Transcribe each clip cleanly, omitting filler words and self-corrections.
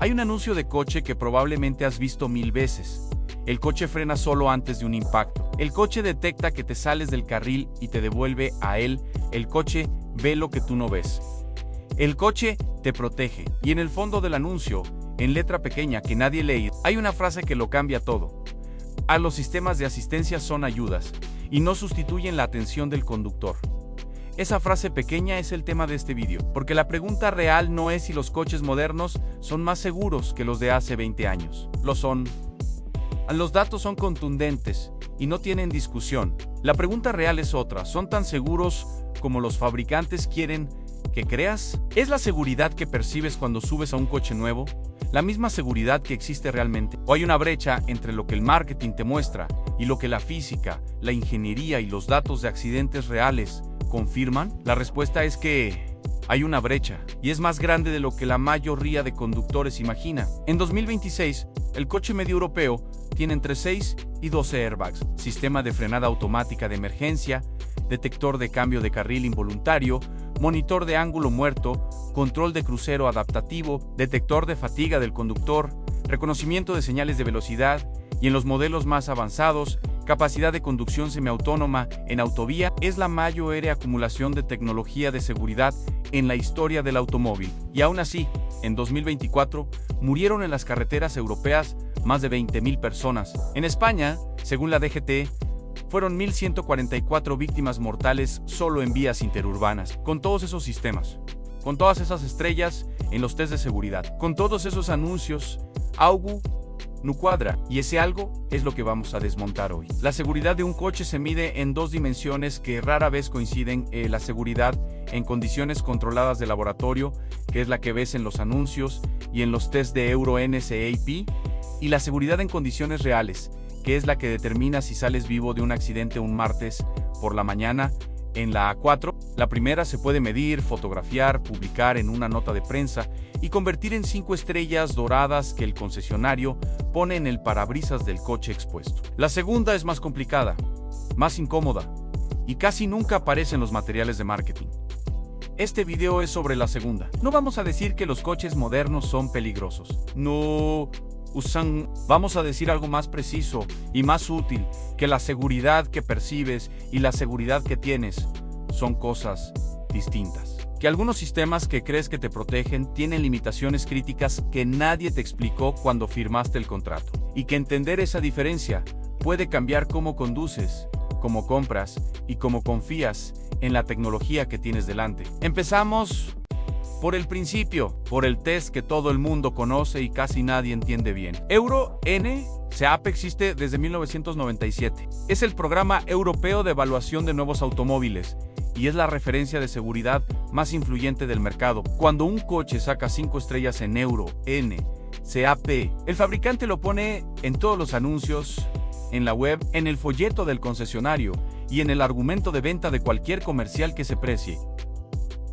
Hay un anuncio de coche que probablemente has visto 1000 veces. El coche frena solo antes de un impacto. El coche detecta que te sales del carril y te devuelve a él. El coche ve lo que tú no ves. El coche te protege. Y en el fondo del anuncio, en letra pequeña que nadie lee, hay una frase que lo cambia todo. Los sistemas de asistencia son ayudas y no sustituyen la atención del conductor. Esa frase pequeña es el tema de este vídeo, porque la pregunta real no es si los coches modernos son más seguros que los de hace 20 años. Lo son. Los datos son contundentes y no tienen discusión. La pregunta real es otra: ¿son tan seguros como los fabricantes quieren que creas? ¿Es la seguridad que percibes cuando subes a un coche nuevo la misma seguridad que existe realmente? ¿O hay una brecha entre lo que el marketing te muestra y lo que la física, la ingeniería y los datos de accidentes reales confirman? La respuesta es que hay una brecha, y es más grande de lo que la mayoría de conductores imagina. En 2026, el coche medio europeo tiene entre 6 y 12 airbags, sistema de frenada automática de emergencia, detector de cambio de carril involuntario, monitor de ángulo muerto, control de crucero adaptativo, detector de fatiga del conductor, reconocimiento de señales de velocidad y, en los modelos más avanzados, capacidad de conducción semiautónoma en autovía. Es la mayor acumulación de tecnología de seguridad en la historia del automóvil. Y aún así, en 2024, murieron en las carreteras europeas más de 20.000 personas. En España, según la DGT, fueron 1.144 víctimas mortales solo en vías interurbanas. Con todos esos sistemas, con todas esas estrellas en los test de seguridad, con todos esos anuncios, algo no cuadra, y ese algo es lo que vamos a desmontar hoy. La seguridad de un coche se mide en dos dimensiones que rara vez coinciden: la seguridad en condiciones controladas de laboratorio, que es la que ves en los anuncios y en los test de Euro NCAP, y la seguridad en condiciones reales, que es la que determina si sales vivo de un accidente un martes por la mañana en la A4. La primera se puede medir, fotografiar, publicar en una nota de prensa y convertir en 5 estrellas doradas que el concesionario pone en el parabrisas del coche expuesto. La segunda es más complicada, más incómoda y casi nunca aparece en los materiales de marketing. Este video es sobre la segunda. No vamos a decir que los coches modernos son peligrosos. No. Vamos a decir algo más preciso y más útil: que la seguridad que percibes y la seguridad que tienes son cosas distintas. Que algunos sistemas que crees que te protegen tienen limitaciones críticas que nadie te explicó cuando firmaste el contrato. Y que entender esa diferencia puede cambiar cómo conduces, cómo compras y cómo confías en la tecnología que tienes delante. Empezamos por el principio, por el test que todo el mundo conoce y casi nadie entiende bien. Euro NCAP existe desde 1997. Es el programa europeo de evaluación de nuevos automóviles y es la referencia de seguridad más influyente del mercado. Cuando un coche saca 5 estrellas en Euro NCAP, el fabricante lo pone en todos los anuncios, en la web, en el folleto del concesionario y en el argumento de venta de cualquier comercial que se precie.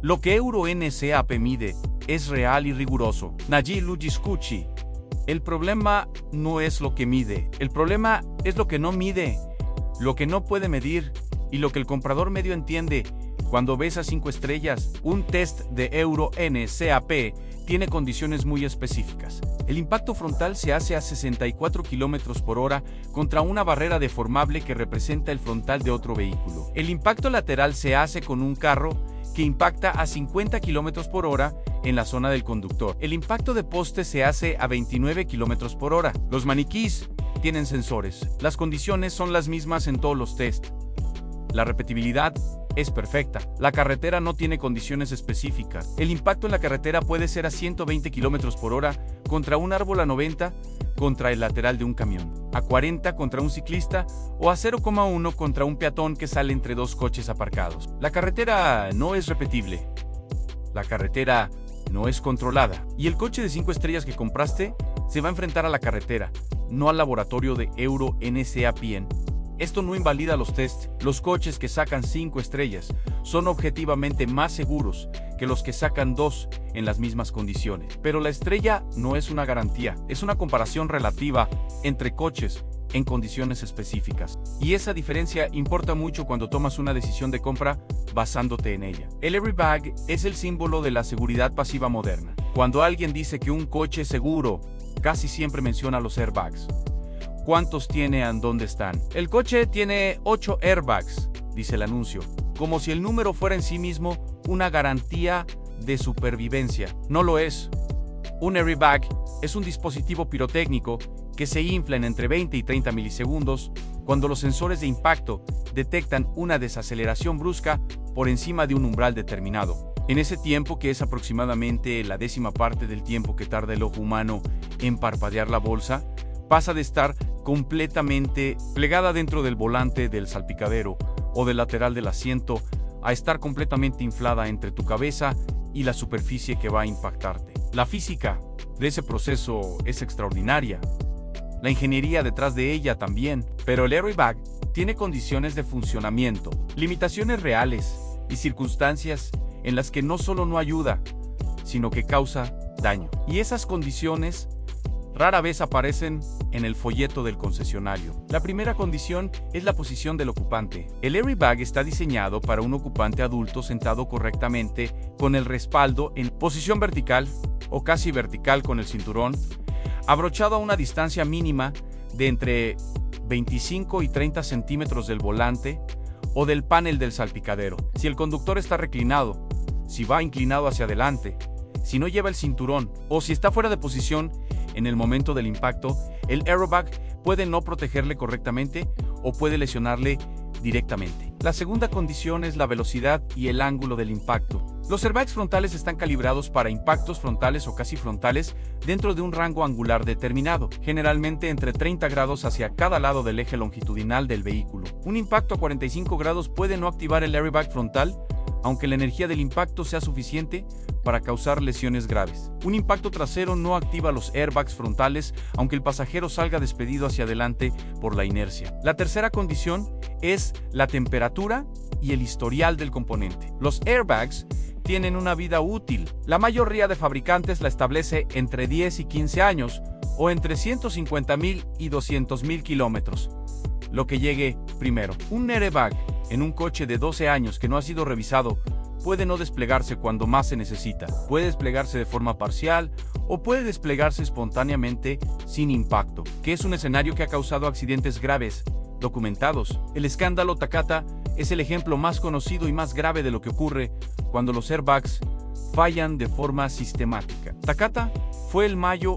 Lo que Euro NCAP mide es real y riguroso. Naji Lujiscucci. El problema no es lo que mide, el problema es lo que no mide, lo que no puede medir y lo que el comprador medio entiende. Cuando ves a 5 estrellas, un test de Euro NCAP tiene condiciones muy específicas. El impacto frontal se hace a 64 km/h contra una barrera deformable que representa el frontal de otro vehículo. El impacto lateral se hace con un carro que impacta a 50 km/h en la zona del conductor. El impacto de poste se hace a 29 km/h. Los maniquís tienen sensores. Las condiciones son las mismas en todos los test. La repetibilidad es perfecta. La carretera no tiene condiciones específicas. El impacto en la carretera puede ser a 120 km/h contra un árbol, a 90 contra el lateral de un camión, a 40 contra un ciclista o a 0,1 contra un peatón que sale entre dos coches aparcados. La carretera no es repetible. La carretera no es controlada. Y el coche de 5 estrellas que compraste se va a enfrentar a la carretera, no al laboratorio de Euro NCAP. Esto no invalida los test. Los coches que sacan 5 estrellas son objetivamente más seguros que los que sacan 2 en las mismas condiciones. Pero la estrella no es una garantía, es una comparación relativa entre coches en condiciones específicas. Y esa diferencia importa mucho cuando tomas una decisión de compra basándote en ella. El airbag es el símbolo de la seguridad pasiva moderna. Cuando alguien dice que un coche es seguro, casi siempre menciona los airbags. ¿Cuántos tiene y dónde están? El coche tiene 8 airbags, dice el anuncio, como si el número fuera en sí mismo una garantía de supervivencia. No lo es. Un airbag es un dispositivo pirotécnico que se infla en entre 20 y 30 milisegundos cuando los sensores de impacto detectan una desaceleración brusca por encima de un umbral determinado. En ese tiempo, que es aproximadamente la 10ª parte del tiempo que tarda el ojo humano en parpadear la bolsa, pasa de estar completamente plegada dentro del volante del salpicadero o del lateral del asiento a estar completamente inflada entre tu cabeza y la superficie que va a impactarte. La física de ese proceso es extraordinaria. La ingeniería detrás de ella también, pero el airbag tiene condiciones de funcionamiento, limitaciones reales y circunstancias en las que no solo no ayuda, sino que causa daño. Y esas condiciones rara vez aparecen en el folleto del concesionario. La primera condición es la posición del ocupante. El airbag está diseñado para un ocupante adulto sentado correctamente con el respaldo en posición vertical o casi vertical con el cinturón, abrochado a una distancia mínima de entre 25 y 30 centímetros del volante o del panel del salpicadero. Si el conductor está reclinado, si va inclinado hacia adelante, si no lleva el cinturón o si está fuera de posición en el momento del impacto, el airbag puede no protegerle correctamente o puede lesionarle directamente. La segunda condición es la velocidad y el ángulo del impacto. Los airbags frontales están calibrados para impactos frontales o casi frontales dentro de un rango angular determinado, generalmente entre 30 grados hacia cada lado del eje longitudinal del vehículo. Un impacto a 45 grados puede no activar el airbag frontal, aunque la energía del impacto sea suficiente para causar lesiones graves. Un impacto trasero no activa los airbags frontales, aunque el pasajero salga despedido hacia adelante por la inercia. La tercera condición es la temperatura y el historial del componente. Los airbags tienen una vida útil. La mayoría de fabricantes la establece entre 10 y 15 años o entre 150.000 y 200.000 kilómetros. Lo que llegue primero. Un airbag en un coche de 12 años que no ha sido revisado puede no desplegarse cuando más se necesita. Puede desplegarse de forma parcial o puede desplegarse espontáneamente sin impacto, que es un escenario que ha causado accidentes graves documentados. El escándalo Takata es el ejemplo más conocido y más grave de lo que ocurre cuando los airbags fallan de forma sistemática. Takata fue el mayor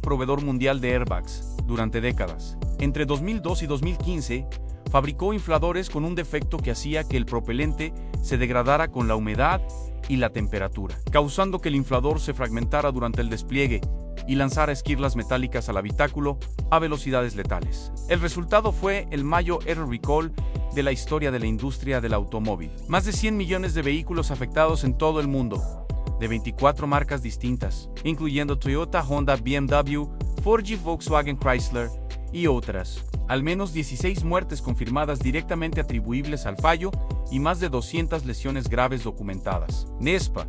proveedor mundial de airbags durante décadas. Entre 2002 y 2015, fabricó infladores con un defecto que hacía que el propelente se degradara con la humedad y la temperatura, causando que el inflador se fragmentara durante el despliegue y lanzara esquirlas metálicas al habitáculo a velocidades letales. El resultado fue el mayor error recall de la historia de la industria del automóvil. Más de 100 millones de vehículos afectados en todo el mundo, de 24 marcas distintas, incluyendo Toyota, Honda, BMW, Ford, Jeep, Volkswagen, Chrysler y otras. Al menos 16 muertes confirmadas directamente atribuibles al fallo y más de 200 lesiones graves documentadas. NESPA.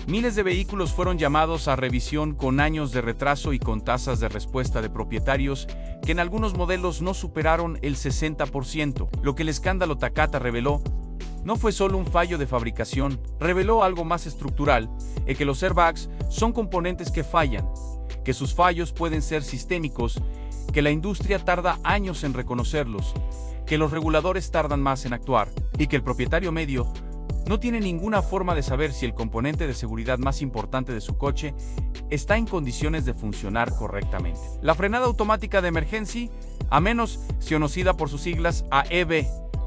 Miles de vehículos fueron llamados a revisión con años de retraso y con tasas de respuesta de propietarios que en algunos modelos no superaron el 60%. Lo que el escándalo Takata reveló no fue solo un fallo de fabricación, reveló algo más estructural, que los airbags son componentes que fallan, que sus fallos pueden ser sistémicos, que la industria tarda años en reconocerlos, que los reguladores tardan más en actuar y que el propietario medio no tiene ninguna forma de saber si el componente de seguridad más importante de su coche está en condiciones de funcionar correctamente. La frenada automática de emergencia, a menos conocida por sus siglas AEB,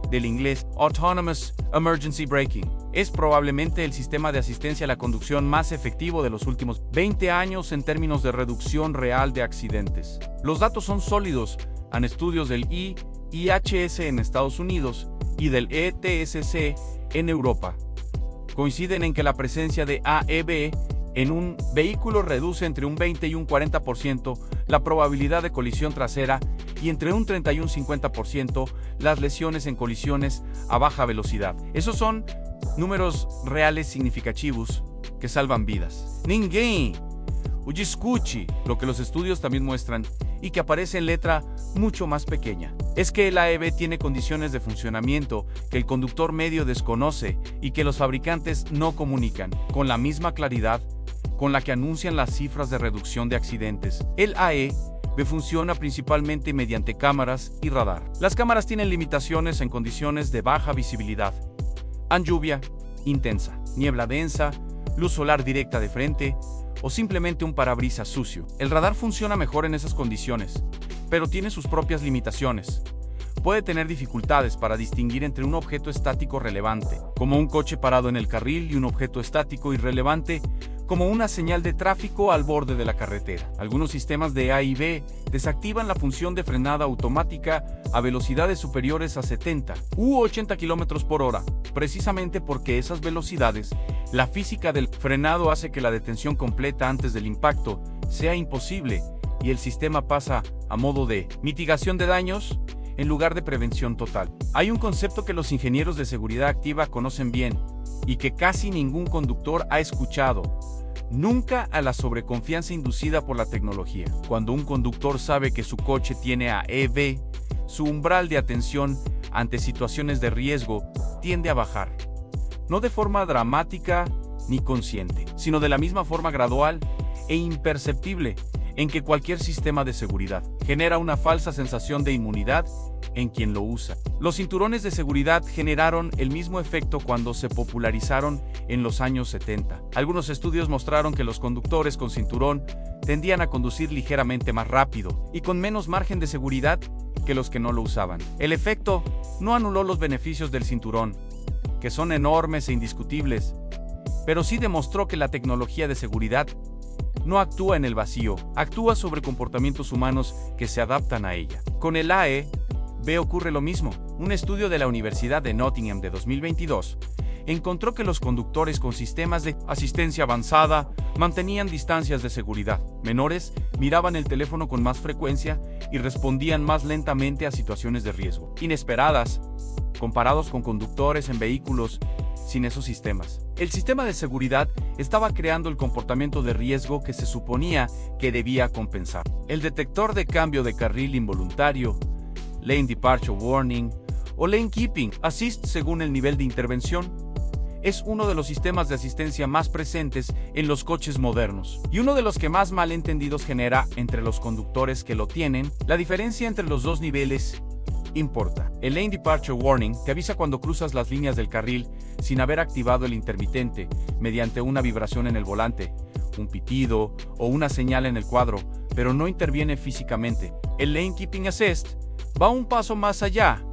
del inglés Autonomous Emergency Braking, es probablemente el sistema de asistencia a la conducción más efectivo de los últimos 20 años en términos de reducción real de accidentes. Los datos son sólidos en estudios del IHS en Estados Unidos y del ETSC en Europa. Coinciden en que la presencia de AEB en un vehículo reduce entre un 20 y un 40% la probabilidad de colisión trasera y entre un 30 y un 50% las lesiones en colisiones a baja velocidad. Esos son números reales significativos que salvan vidas. Ninguém o discute. Lo que los estudios también muestran y que aparece en letra mucho más pequeña. Es que el AEB tiene condiciones de funcionamiento que el conductor medio desconoce y que los fabricantes no comunican con la misma claridad con la que anuncian las cifras de reducción de accidentes. El AEB funciona principalmente mediante cámaras y radar. Las cámaras tienen limitaciones en condiciones de baja visibilidad, lluvia intensa, niebla densa, luz solar directa de frente o simplemente un parabrisas sucio. El radar funciona mejor en esas condiciones, pero tiene sus propias limitaciones. Puede tener dificultades para distinguir entre un objeto estático relevante, como un coche parado en el carril, y un objeto estático irrelevante, como una señal de tráfico al borde de la carretera. Algunos sistemas de AEB desactivan la función de frenada automática a velocidades superiores a 70 u 80 km por hora, precisamente porque esas velocidades, la física del frenado hace que la detención completa antes del impacto sea imposible y el sistema pasa a modo de mitigación de daños en lugar de prevención total. Hay un concepto que los ingenieros de seguridad activa conocen bien y que casi ningún conductor ha escuchado. Nunca a la sobreconfianza inducida por la tecnología. Cuando un conductor sabe que su coche tiene AEB, su umbral de atención ante situaciones de riesgo tiende a bajar. No de forma dramática ni consciente, sino de la misma forma gradual e imperceptible en que cualquier sistema de seguridad genera una falsa sensación de inmunidad en quien lo usa. Los cinturones de seguridad generaron el mismo efecto cuando se popularizaron en los años 70. Algunos estudios mostraron que los conductores con cinturón tendían a conducir ligeramente más rápido y con menos margen de seguridad que los que no lo usaban. El efecto no anuló los beneficios del cinturón, que son enormes e indiscutibles, pero sí demostró que la tecnología de seguridad no actúa en el vacío, actúa sobre comportamientos humanos que se adaptan a ella. Con el AEB ocurre lo mismo. Un estudio de la Universidad de Nottingham de 2022 encontró que los conductores con sistemas de asistencia avanzada mantenían distancias de seguridad menores, miraban el teléfono con más frecuencia y respondían más lentamente a situaciones de riesgo inesperadas, comparados con conductores en vehículos sin esos sistemas. El sistema de seguridad estaba creando el comportamiento de riesgo que se suponía que debía compensar. El detector de cambio de carril involuntario, Lane Departure Warning o Lane Keeping Assist según el nivel de intervención, es uno de los sistemas de asistencia más presentes en los coches modernos y uno de los que más malentendidos genera entre los conductores que lo tienen. La diferencia entre los dos niveles importa. El Lane Departure Warning te avisa cuando cruzas las líneas del carril sin haber activado el intermitente mediante una vibración en el volante, un pitido o una señal en el cuadro, pero no interviene físicamente. El Lane Keeping Assist va un paso más allá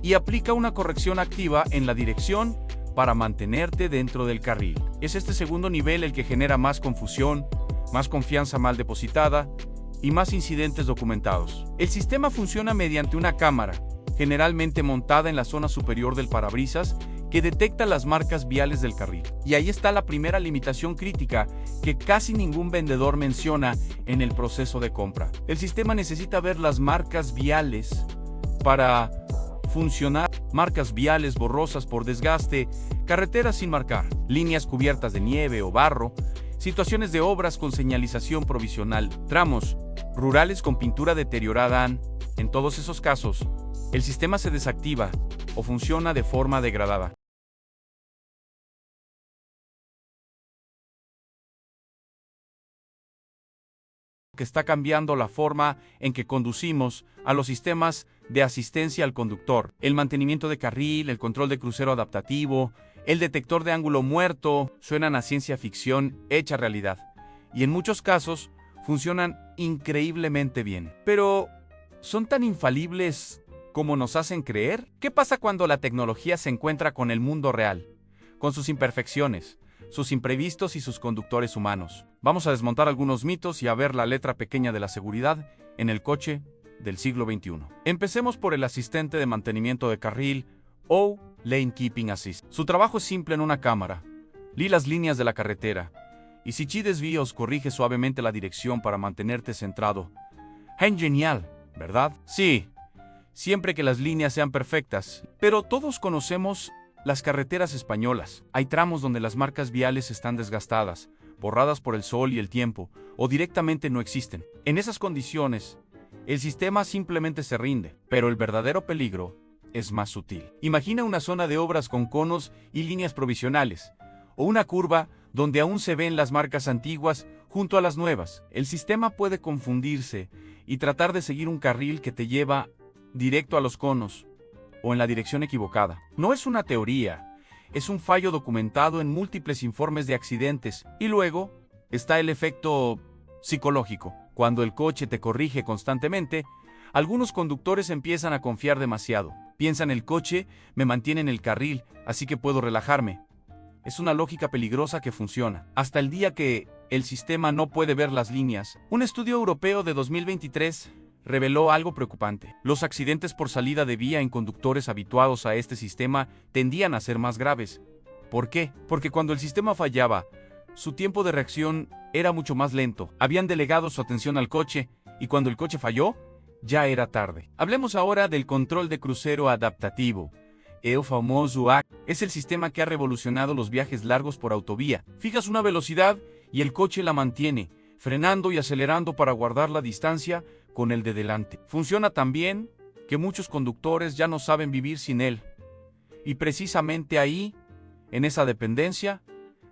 y aplica una corrección activa en la dirección para mantenerte dentro del carril. Es este segundo nivel el que genera más confusión, más confianza mal depositada y más incidentes documentados. El sistema funciona mediante una cámara, generalmente montada en la zona superior del parabrisas, que detecta las marcas viales del carril. Y ahí está la primera limitación crítica que casi ningún vendedor menciona en el proceso de compra. El sistema necesita ver las marcas viales para funcionar. Marcas viales borrosas por desgaste, carreteras sin marcar, líneas cubiertas de nieve o barro, situaciones de obras con señalización provisional, tramos rurales con pintura deteriorada. En todos esos casos, el sistema se desactiva o funciona de forma degradada. Que está cambiando la forma en que conducimos a los sistemas de asistencia al conductor, el mantenimiento de carril, el control de crucero adaptativo, el detector de ángulo muerto, suenan a ciencia ficción hecha realidad, y en muchos casos funcionan increíblemente bien. Pero, ¿son tan infalibles como nos hacen creer? ¿Qué pasa cuando la tecnología se encuentra con el mundo real, con sus imperfecciones, sus imprevistos y sus conductores humanos? Vamos a desmontar algunos mitos y a ver la letra pequeña de la seguridad en el coche del siglo XXI. Empecemos por el asistente de mantenimiento de carril o Lane Keeping Assist. Su trabajo es simple en una cámara. Lee las líneas de la carretera y si chi desvíos corrige suavemente la dirección para mantenerte centrado. Genial, ¿verdad? Sí, siempre que las líneas sean perfectas. Pero todos conocemos las carreteras españolas. Hay tramos donde las marcas viales están desgastadas, borradas por el sol y el tiempo, o directamente no existen. En esas condiciones, el sistema simplemente se rinde, pero el verdadero peligro es más sutil. Imagina una zona de obras con conos y líneas provisionales, o una curva donde aún se ven las marcas antiguas junto a las nuevas. El sistema puede confundirse y tratar de seguir un carril que te lleva directo a los conos, o en la dirección equivocada. No es una teoría, es un fallo documentado en múltiples informes de accidentes. Y luego está el efecto psicológico. Cuando el coche te corrige constantemente, algunos conductores empiezan a confiar demasiado. Piensan: el coche me mantiene en el carril, así que puedo relajarme. Es una lógica peligrosa que funciona, hasta el día que el sistema no puede ver las líneas. Un estudio europeo de 2023 reveló algo preocupante. Los accidentes por salida de vía en conductores habituados a este sistema tendían a ser más graves. ¿Por qué? Porque cuando el sistema fallaba, su tiempo de reacción era mucho más lento. Habían delegado su atención al coche, y cuando el coche falló, ya era tarde. Hablemos ahora del control de crucero adaptativo. El famoso AC es el sistema que ha revolucionado los viajes largos por autovía. Fijas una velocidad y el coche la mantiene, frenando y acelerando para guardar la distancia con el de delante. Funciona tan bien que muchos conductores ya no saben vivir sin él. Y precisamente ahí, en esa dependencia,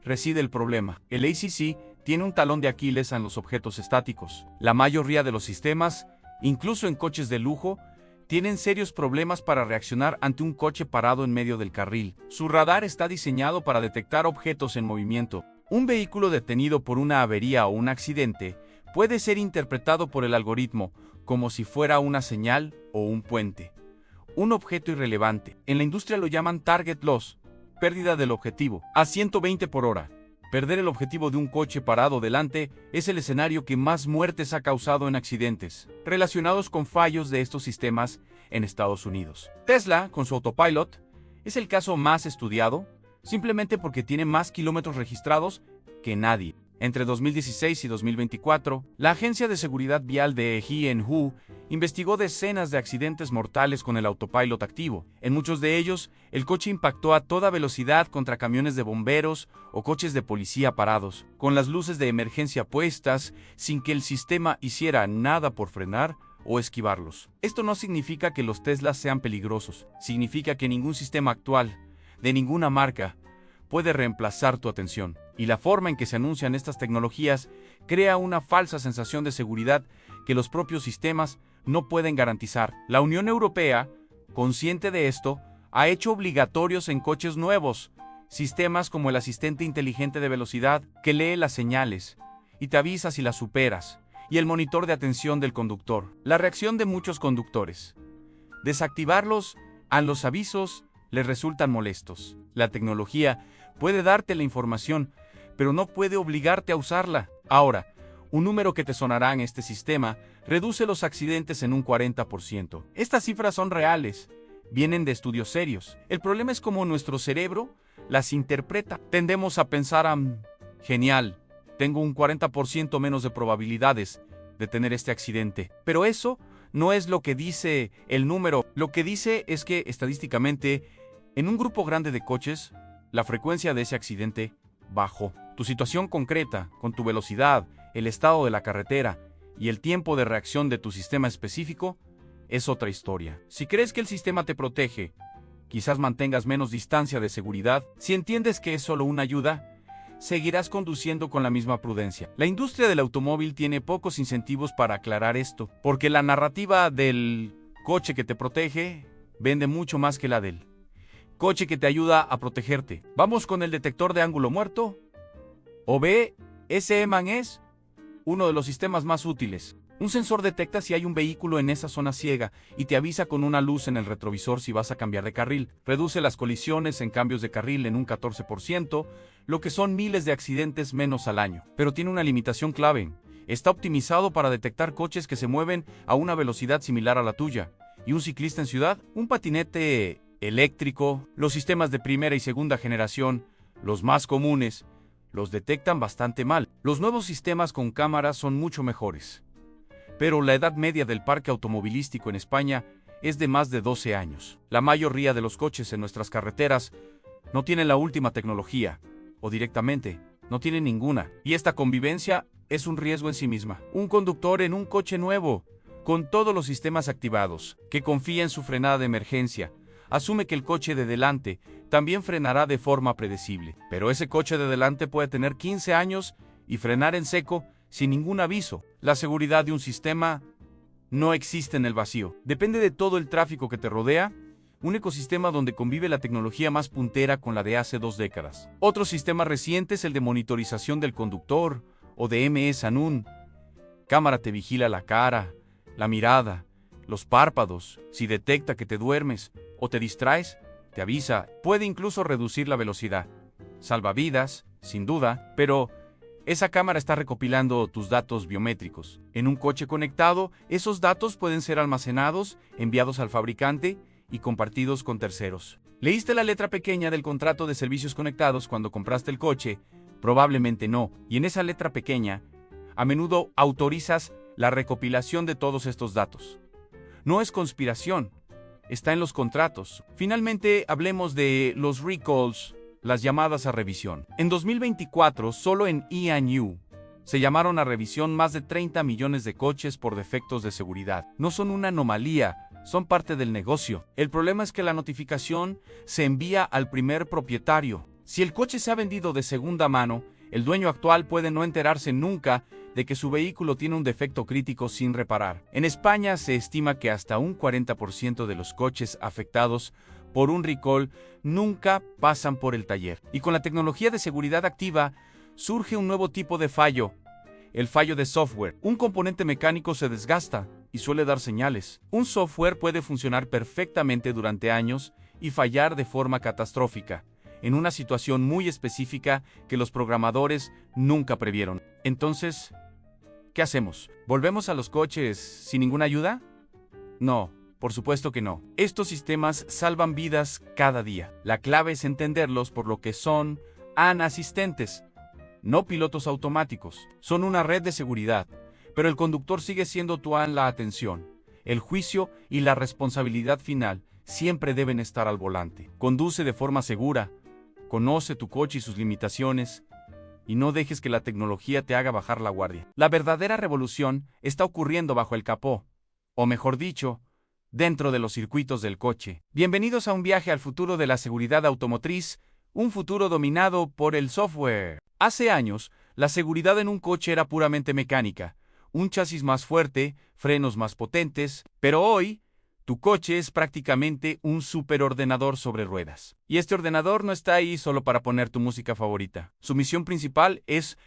reside el problema. El ACC tiene un talón de Aquiles en los objetos estáticos. La mayoría de los sistemas, incluso en coches de lujo, tienen serios problemas para reaccionar ante un coche parado en medio del carril. Su radar está diseñado para detectar objetos en movimiento. Un vehículo detenido por una avería o un accidente puede ser interpretado por el algoritmo como si fuera una señal o un puente, un objeto irrelevante. En la industria lo llaman target loss, pérdida del objetivo, a 120 por hora. Perder el objetivo de un coche parado delante es el escenario que más muertes ha causado en accidentes relacionados con fallos de estos sistemas en Estados Unidos. Tesla, con su autopilot, es el caso más estudiado, simplemente porque tiene más kilómetros registrados que nadie. Entre 2016 y 2024, la Agencia de Seguridad Vial de Jianghu investigó decenas de accidentes mortales con el autopilot activo. En muchos de ellos, el coche impactó a toda velocidad contra camiones de bomberos o coches de policía parados, con las luces de emergencia puestas, sin que el sistema hiciera nada por frenar o esquivarlos. Esto no significa que los Teslas sean peligrosos, significa que ningún sistema actual, de ninguna marca, puede reemplazar tu atención. Y la forma en que se anuncian estas tecnologías crea una falsa sensación de seguridad que los propios sistemas no pueden garantizar. La Unión Europea, consciente de esto, ha hecho obligatorios en coches nuevos sistemas como el asistente inteligente de velocidad que lee las señales y te avisa si las superas, y el monitor de atención del conductor. La reacción de muchos conductores: desactivarlos a los avisos les resultan molestos. La tecnología puede darte la información, pero no puede obligarte a usarla. Ahora, un número que te sonará en este sistema reduce los accidentes en un 40%. Estas cifras son reales, vienen de estudios serios. El problema es cómo nuestro cerebro las interpreta. Tendemos a pensar: genial, tengo un 40% menos de probabilidades de tener este accidente. Pero eso no es lo que dice el número. Lo que dice es que, estadísticamente, en un grupo grande de coches, la frecuencia de ese accidente bajó. Tu situación concreta, con tu velocidad, el estado de la carretera y el tiempo de reacción de tu sistema específico, es otra historia. Si crees que el sistema te protege, quizás mantengas menos distancia de seguridad. Si entiendes que es solo una ayuda, seguirás conduciendo con la misma prudencia. La industria del automóvil tiene pocos incentivos para aclarar esto, porque la narrativa del coche que te protege vende mucho más que la del coche que te ayuda a protegerte. Vamos con el detector de ángulo muerto. OBSM es uno de los sistemas más útiles. Un sensor detecta si hay un vehículo en esa zona ciega y te avisa con una luz en el retrovisor si vas a cambiar de carril. Reduce las colisiones en cambios de carril en un 14%, lo que son miles de accidentes menos al año. Pero tiene una limitación clave. Está optimizado para detectar coches que se mueven a una velocidad similar a la tuya. ¿Y un ciclista en ciudad? Un patinete eléctrico. Los sistemas de primera y segunda generación, los más comunes, los detectan bastante mal. Los nuevos sistemas con cámaras son mucho mejores. Pero la edad media del parque automovilístico en España es de más de 12 años. La mayoría de los coches en nuestras carreteras no tienen la última tecnología, o directamente, no tienen ninguna. Y esta convivencia es un riesgo en sí misma. Un conductor en un coche nuevo con todos los sistemas activados, que confía en su frenada de emergencia. Asume que el coche de delante también frenará de forma predecible. Pero ese coche de delante puede tener 15 años y frenar en seco sin ningún aviso. La seguridad de un sistema no existe en el vacío. Depende de todo el tráfico que te rodea, un ecosistema donde convive la tecnología más puntera con la de hace 2 décadas. Otro sistema reciente es el de monitorización del conductor o de ME-SANUN. Cámara te vigila la cara, la mirada, los párpados. Si detecta que te duermes o te distraes, te avisa. Puede incluso reducir la velocidad. Salvavidas, sin duda, pero esa cámara está recopilando tus datos biométricos. En un coche conectado, esos datos pueden ser almacenados, enviados al fabricante y compartidos con terceros. ¿Leíste la letra pequeña del contrato de servicios conectados cuando compraste el coche? Probablemente no. Y en esa letra pequeña, a menudo autorizas la recopilación de todos estos datos. No es conspiración, está en los contratos. Finalmente, hablemos de los recalls, las llamadas a revisión. En 2024, solo en ENU, se llamaron a revisión más de 30 millones de coches por defectos de seguridad. No son una anomalía, son parte del negocio. El problema es que la notificación se envía al primer propietario. Si el coche se ha vendido de segunda mano, el dueño actual puede no enterarse nunca de que su vehículo tiene un defecto crítico sin reparar. En España se estima que hasta un 40% de los coches afectados por un recall nunca pasan por el taller. Y con la tecnología de seguridad activa, surge un nuevo tipo de fallo, el fallo de software. Un componente mecánico se desgasta y suele dar señales. Un software puede funcionar perfectamente durante años y fallar de forma catastrófica, en una situación muy específica que los programadores nunca previeron. Entonces, ¿qué hacemos? ¿Volvemos a los coches sin ninguna ayuda? No, por supuesto que no. Estos sistemas salvan vidas cada día. La clave es entenderlos por lo que son asistentes, no pilotos automáticos. Son una red de seguridad, pero el conductor sigue siendo la atención. El juicio y la responsabilidad final siempre deben estar al volante. Conduce de forma segura, conoce tu coche y sus limitaciones, y no dejes que la tecnología te haga bajar la guardia. La verdadera revolución está ocurriendo bajo el capó, o mejor dicho, dentro de los circuitos del coche. Bienvenidos a un viaje al futuro de la seguridad automotriz, un futuro dominado por el software. Hace años, la seguridad en un coche era puramente mecánica, un chasis más fuerte, frenos más potentes, pero hoy, tu coche es prácticamente un superordenador sobre ruedas. Y este ordenador no está ahí solo para poner tu música favorita. Su misión principal es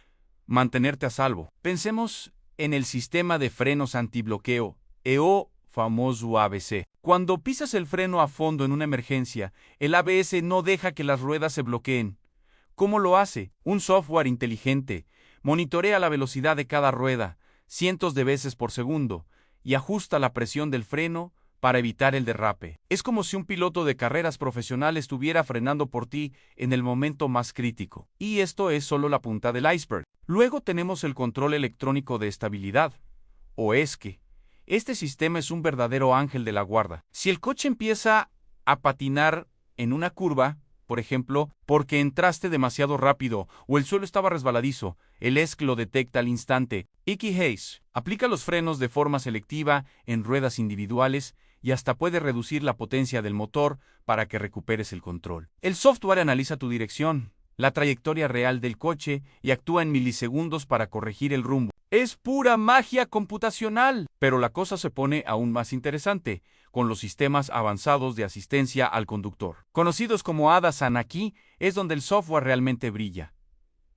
mantenerte a salvo. Pensemos en el sistema de frenos antibloqueo, o famoso ABS. Cuando pisas el freno a fondo en una emergencia, el ABS no deja que las ruedas se bloqueen. ¿Cómo lo hace? Un software inteligente monitorea la velocidad de cada rueda, cientos de veces por segundo, y ajusta la presión del freno para evitar el derrape. Es como si un piloto de carreras profesional estuviera frenando por ti en el momento más crítico. Y esto es solo la punta del iceberg. Luego tenemos el control electrónico de estabilidad, o ESC. Este sistema es un verdadero ángel de la guarda. Si el coche empieza a patinar en una curva, por ejemplo, porque entraste demasiado rápido o el suelo estaba resbaladizo, el ESC lo detecta al instante. Icky Hayes aplica los frenos de forma selectiva en ruedas individuales y hasta puede reducir la potencia del motor para que recuperes el control. El software analiza tu dirección, la trayectoria real del coche y actúa en milisegundos para corregir el rumbo. Es pura magia computacional. Pero la cosa se pone aún más interesante con los sistemas avanzados de asistencia al conductor. Conocidos como ADAS, aquí es donde el software realmente brilla.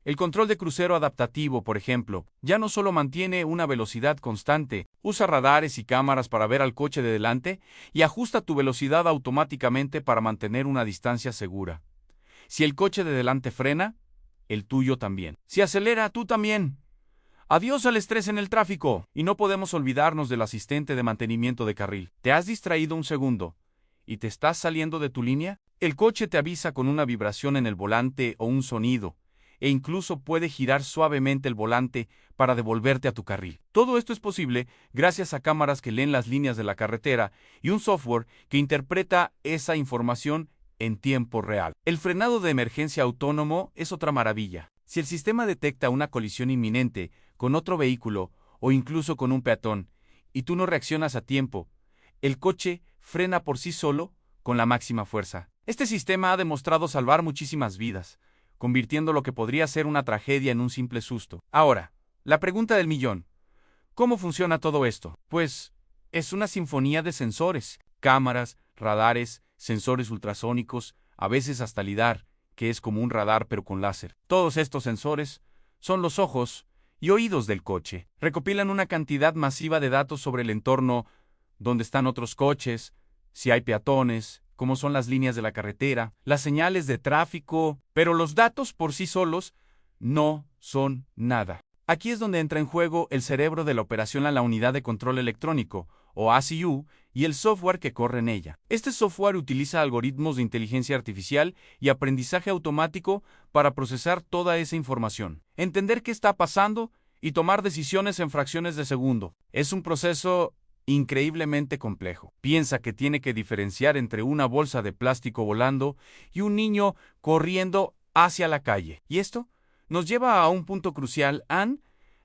El control de crucero adaptativo, por ejemplo, ya no solo mantiene una velocidad constante, usa radares y cámaras para ver al coche de delante y ajusta tu velocidad automáticamente para mantener una distancia segura. Si el coche de delante frena, el tuyo también. Si acelera, tú también. Adiós al estrés en el tráfico. Y no podemos olvidarnos del asistente de mantenimiento de carril. ¿Te has distraído un segundo y te estás saliendo de tu línea? El coche te avisa con una vibración en el volante o un sonido, e incluso puede girar suavemente el volante para devolverte a tu carril. Todo esto es posible gracias a cámaras que leen las líneas de la carretera y un software que interpreta esa información en tiempo real. El frenado de emergencia autónomo es otra maravilla. Si el sistema detecta una colisión inminente con otro vehículo o incluso con un peatón y tú no reaccionas a tiempo, el coche frena por sí solo con la máxima fuerza. Este sistema ha demostrado salvar muchísimas vidas, convirtiendo lo que podría ser una tragedia en un simple susto. Ahora, la pregunta del millón. ¿Cómo funciona todo esto? Pues, es una sinfonía de sensores, cámaras, radares, sensores ultrasónicos, a veces hasta lidar, que es como un radar pero con láser. Todos estos sensores son los ojos y oídos del coche. Recopilan una cantidad masiva de datos sobre el entorno, dónde están otros coches, si hay peatones, cómo son las líneas de la carretera, las señales de tráfico, pero los datos por sí solos no son nada. Aquí es donde entra en juego el cerebro de la operación a la unidad de control electrónico, o ACU, y el software que corre en ella. Este software utiliza algoritmos de inteligencia artificial y aprendizaje automático para procesar toda esa información, entender qué está pasando y tomar decisiones en fracciones de segundo. Es un proceso increíblemente complejo. Piensa que tiene que diferenciar entre una bolsa de plástico volando y un niño corriendo hacia la calle. ¿Y esto? Nos lleva a un punto crucial,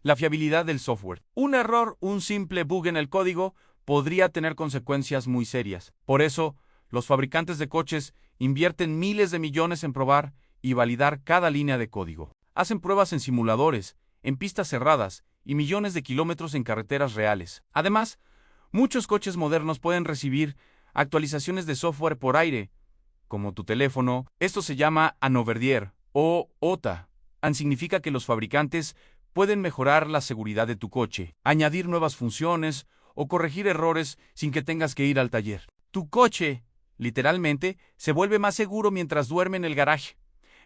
la fiabilidad del software. Un error, un simple bug en el código, podría tener consecuencias muy serias. Por eso, los fabricantes de coches invierten miles de millones en probar y validar cada línea de código. Hacen pruebas en simuladores, en pistas cerradas y millones de kilómetros en carreteras reales. Además, muchos coches modernos pueden recibir actualizaciones de software por aire, como tu teléfono. Esto se llama over-the-air o OTA. Significa que los fabricantes pueden mejorar la seguridad de tu coche, añadir nuevas funciones o corregir errores sin que tengas que ir al taller. Tu coche, literalmente, se vuelve más seguro mientras duerme en el garaje.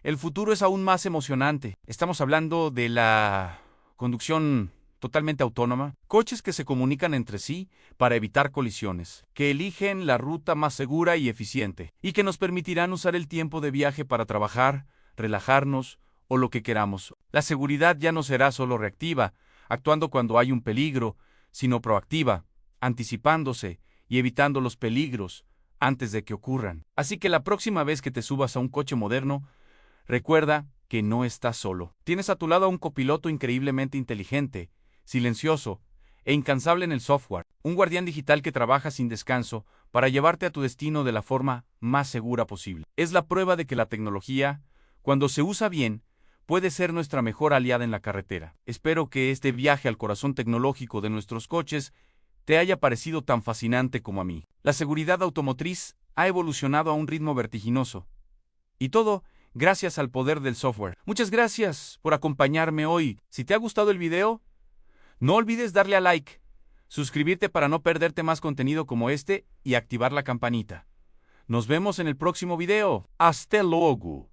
El futuro es aún más emocionante. Estamos hablando de la conducción totalmente autónoma, coches que se comunican entre sí para evitar colisiones, que eligen la ruta más segura y eficiente, y que nos permitirán usar el tiempo de viaje para trabajar, relajarnos o lo que queramos. La seguridad ya no será solo reactiva, actuando cuando hay un peligro, sino proactiva, anticipándose y evitando los peligros antes de que ocurran. Así que la próxima vez que te subas a un coche moderno, recuerda que no estás solo. Tienes a tu lado a un copiloto increíblemente inteligente, silencioso e incansable en el software, un guardián digital que trabaja sin descanso para llevarte a tu destino de la forma más segura posible. Es la prueba de que la tecnología, cuando se usa bien, puede ser nuestra mejor aliada en la carretera. Espero que este viaje al corazón tecnológico de nuestros coches te haya parecido tan fascinante como a mí. La seguridad automotriz ha evolucionado a un ritmo vertiginoso. Y todo gracias al poder del software. Muchas gracias por acompañarme hoy. Si te ha gustado el video, no olvides darle a like, suscribirte para no perderte más contenido como este y activar la campanita. Nos vemos en el próximo video. ¡Hasta luego!